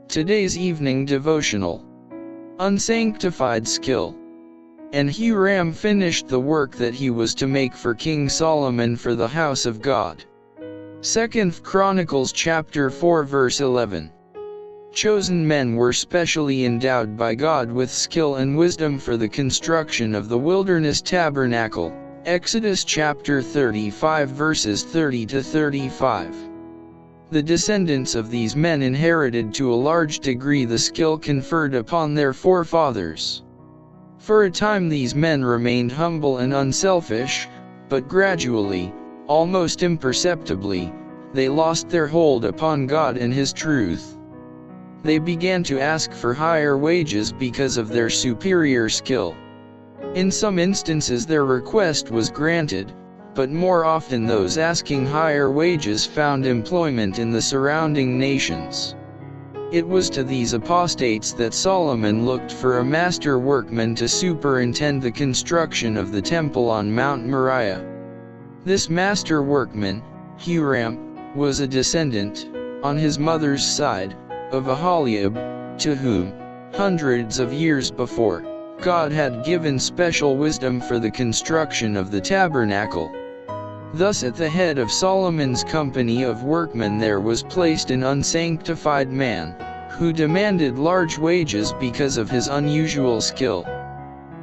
Today's evening devotional. Unsanctified Skill. And Huram finished the work that he was to make for King Solomon for the house of God. 2 Chronicles chapter 4 verse 11. Chosen men were specially endowed by God with skill and wisdom for the construction of the wilderness tabernacle. Exodus chapter 35 verses 30 to 35. The descendants of these men inherited to a large degree the skill conferred upon their forefathers. For a time these men remained humble and unselfish, but gradually, almost imperceptibly, they lost their hold upon God and His truth. They began to ask for higher wages because of their superior skill. In some instances their request was granted, but more often those asking higher wages found employment in the surrounding nations. It was to these apostates that Solomon looked for a master workman to superintend the construction of the temple on Mount Moriah. This master workman, Huram, was a descendant, on his mother's side, of Aholiab, to whom, hundreds of years before, God had given special wisdom for the construction of the tabernacle. Thus at the head of Solomon's company of workmen there was placed an unsanctified man, who demanded large wages because of his unusual skill.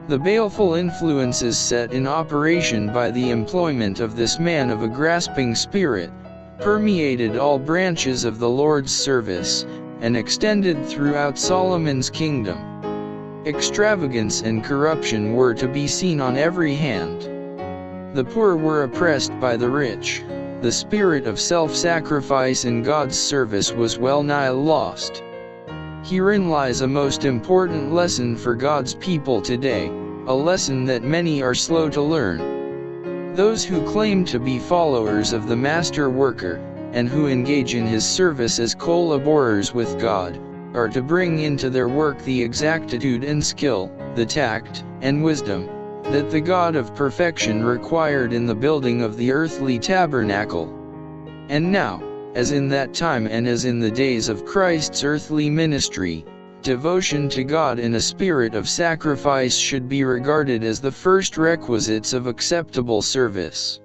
The baleful influences set in operation by the employment of this man of a grasping spirit, permeated all branches of the Lord's service, and extended throughout Solomon's kingdom. Extravagance and corruption were to be seen on every hand. The poor were oppressed by the rich. The spirit of self-sacrifice in God's service was well nigh lost. Herein lies a most important lesson for God's people today, a lesson that many are slow to learn. Those who claim to be followers of the master worker, and who engage in his service as co-laborers with God, are to bring into their work the exactitude and skill, the tact and wisdom, that the God of perfection required in the building of the earthly tabernacle. And now, as in that time and as in the days of Christ's earthly ministry, devotion to God in a spirit of sacrifice should be regarded as the first requisites of acceptable service.